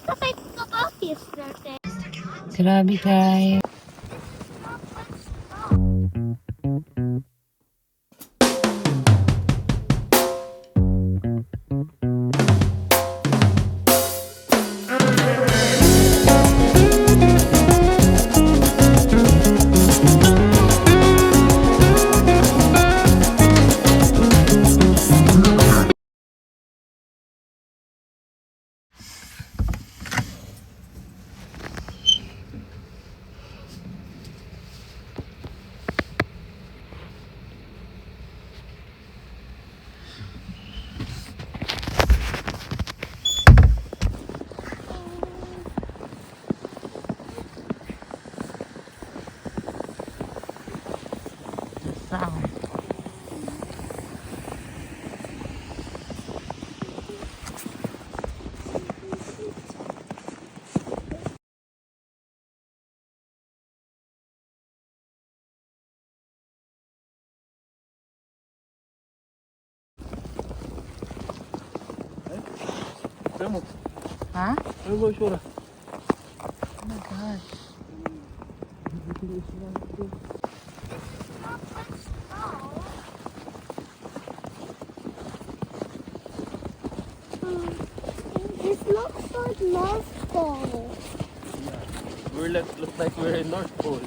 Nakita ko office natin. Grabe guys. Sound. Ha? Ano ba sura? Oh my God. This looks like North Pole. Yeah. Look like we're in North Pole.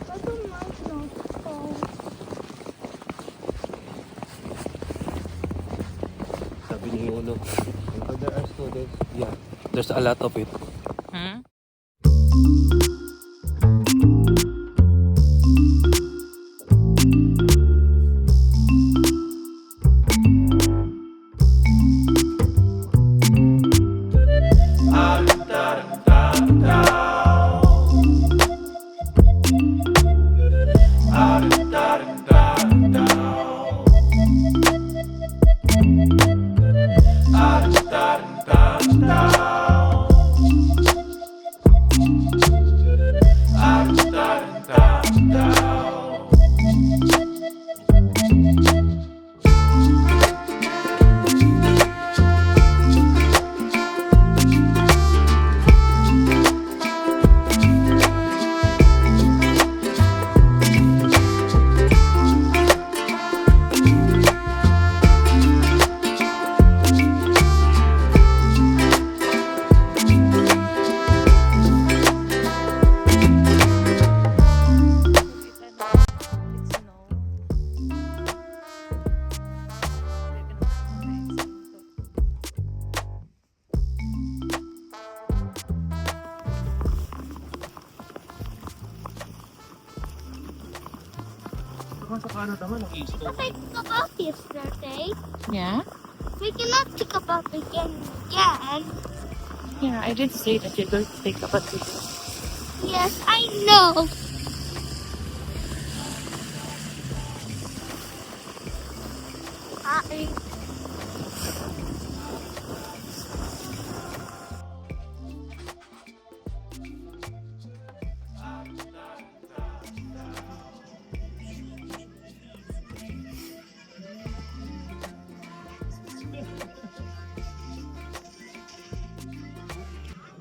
I don't like North Pole. Sabi ni Uno. If there are students, yeah, there's a lot of it. Hmm? Sa kanan naman, nag-iisto. Nakita ko office natin. Yeah? We cannot pick up again. Yeah, I did say that you're going to take up a video. Yes, I know. Hi.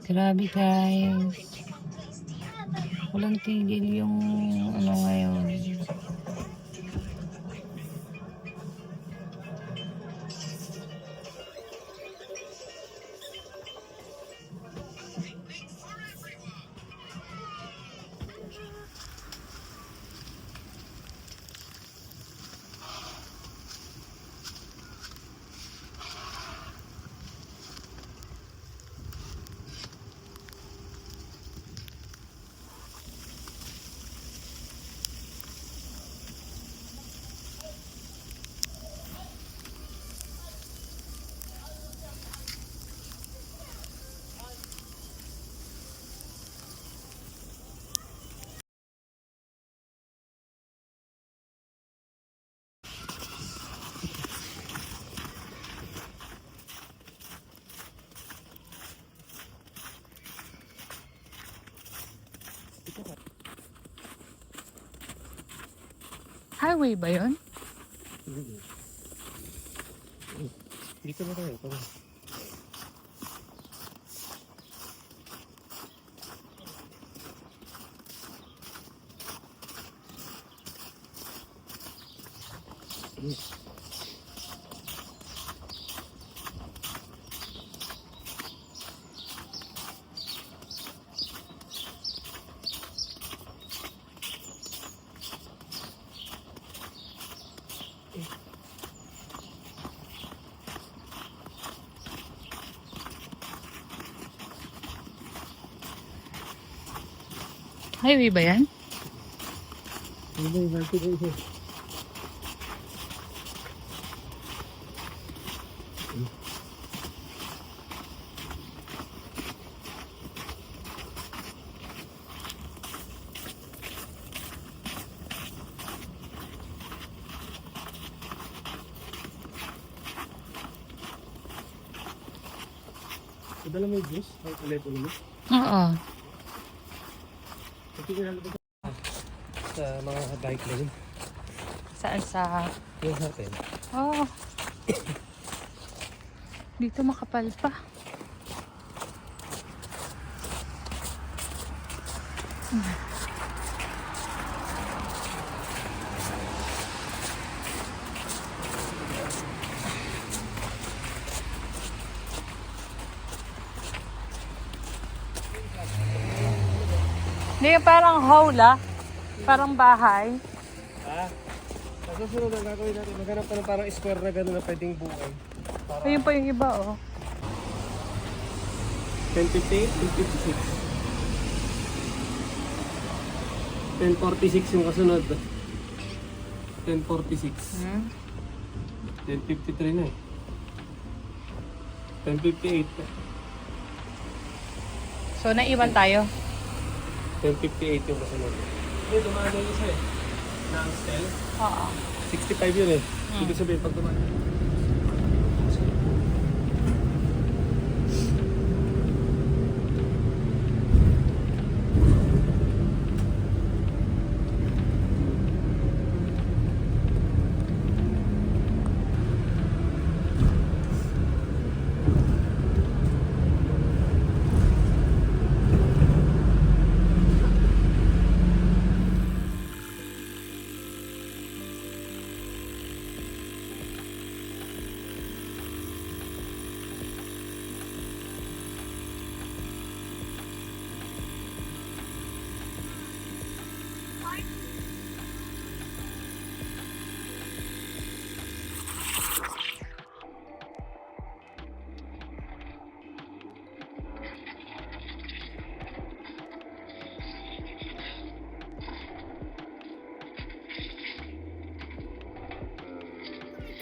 Grabe guys. Walang tigil yung ano ngayon. Highway ba yun? Dito na tayo. Tara. Highway ba yan? Dala mo yung juice? Ay, telepono mo? Oo. Sa mga bike lane. Saan sa... Yung natin. Oh. Dito makapal pa. Hindi, parang hawla. Parang bahay. Sa susunod ang gagawin natin, maghanap ka ng parang square na gano'n na pwedeng buhay. Ayun pa yung iba, oh. 1058, 1056. 1046 yung kasunod. 1046. 1053 na eh. 1058. So, naiwan tayo. 1058 yung kasunod. Hindi, dumaan na yung isa eh. Na-stel. Oo. 65 yun eh. Ibig sabihin, pag dumaan.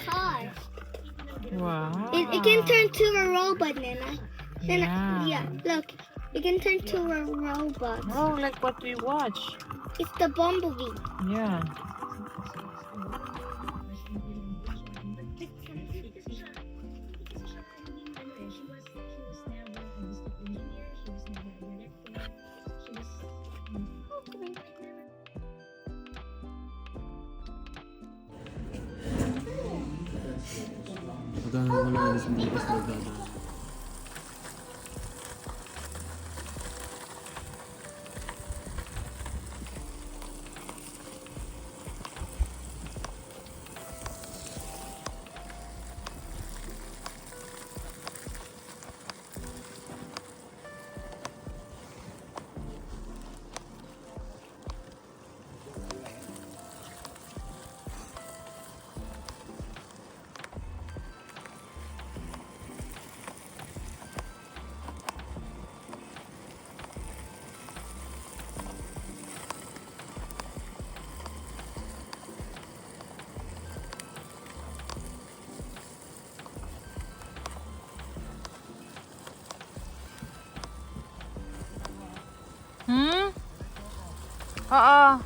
Car. Wow. It can turn to a robot, Nana. Yeah. Yeah, look. It can turn to a robot. Oh, like what we watch. It's the bumblebee. Yeah. Magkano mo na alis mo bukas na gano'n? Oo.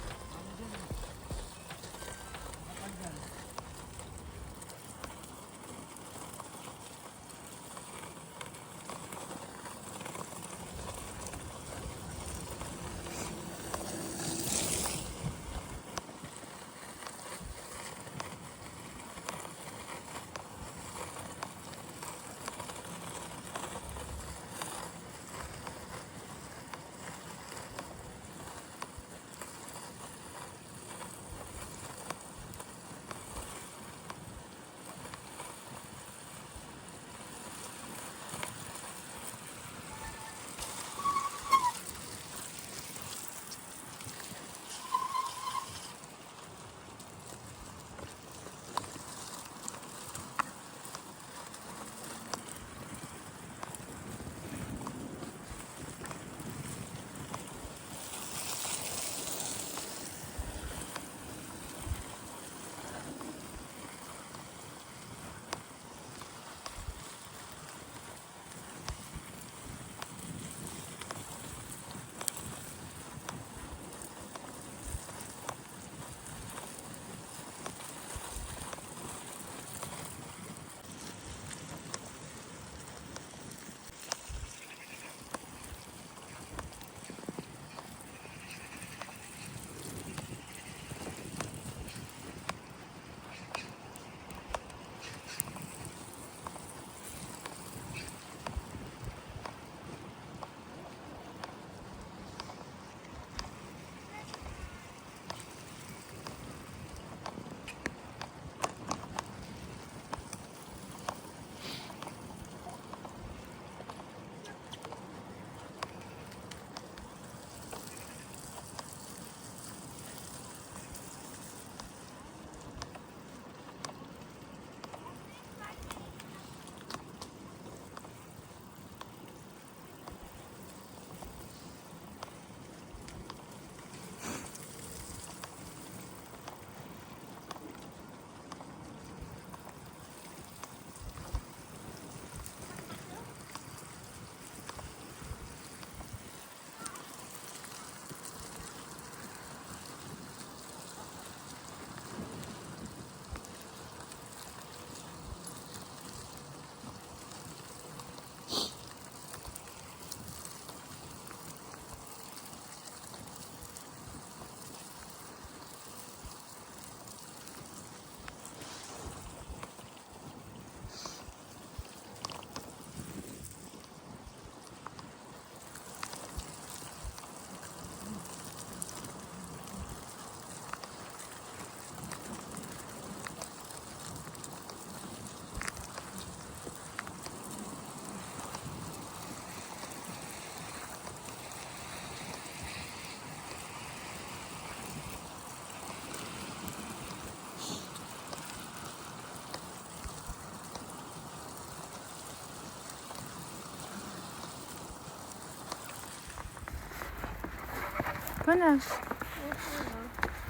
Panas.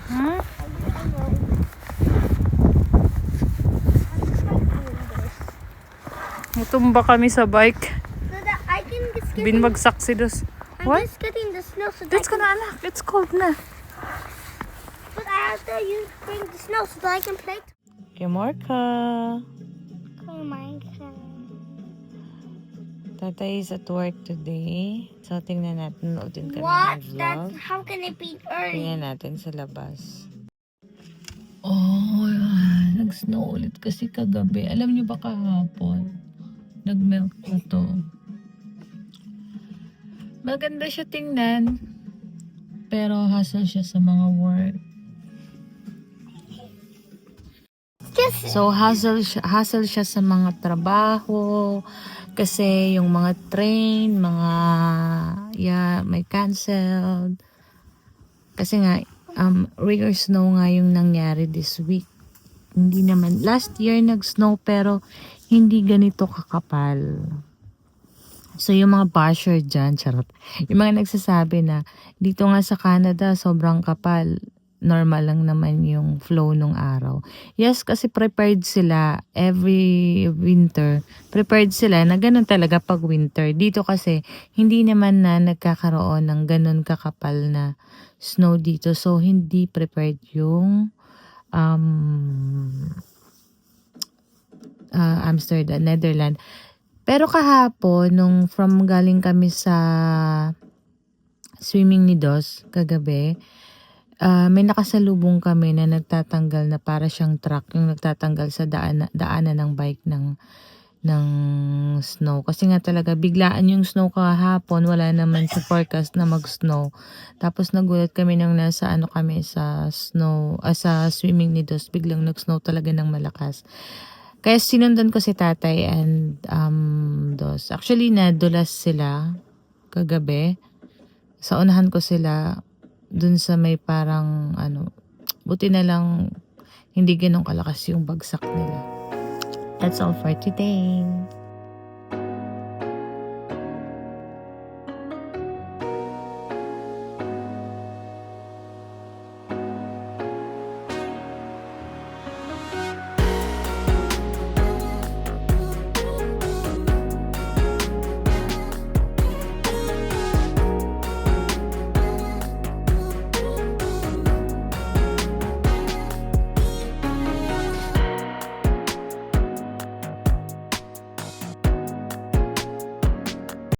Huh? Mutumba kami sa bike. So that I can just get Binbagsak si Dos. I'm What? just getting the snow so that Let's go na anak. It's cold na. but I have to bring the snow so that I can play. Kimorka. Oh my god. Tatay is at work today. So, tingnan natin. Noodin kami What? ng That's vlog. how can it be early? Tingnan natin sa labas. Oh, nag-snow ulit kasi kagabi. Alam niyo ba kahapon? Nag-melt na to. Maganda siya tingnan. Pero hassle siya sa mga work. Just So, hassle siya sa mga trabaho. Kasi yung mga train, may canceled. Kasi nga, rare snow nga yung nangyari this week. Hindi naman, last year nag-snow pero hindi ganito kakapal. So, yung mga basher dyan, charot. Yung mga nagsasabi na, dito nga sa Canada, sobrang kapal. Normal lang naman yung flow nung araw. Yes, kasi prepared sila every winter. Prepared sila na ganun talaga pag winter. Dito kasi, hindi naman na nagkakaroon ng ganun kakapal na snow dito. So, hindi prepared yung Amsterdam, Netherlands. Pero kahapon, nung galing kami sa swimming ni Dos kagabi, may nakasalubong kami na nagtatanggal na para siyang truck, yung nagtatanggal sa daanan ng bike ng snow. Kasi nga talaga, biglaan yung snow kahapon, wala naman sa forecast na mag-snow. Tapos nagulat kami nang nasa kami sa sa swimming ni Dos, biglang nag-snow talaga ng malakas. Kaya sinundan ko si tatay and Dos. Actually, nadulas sila kagabi. Sa unahan ko sila dun sa may parang buti na lang hindi ganun kalakas yung bagsak nila. That's all for today.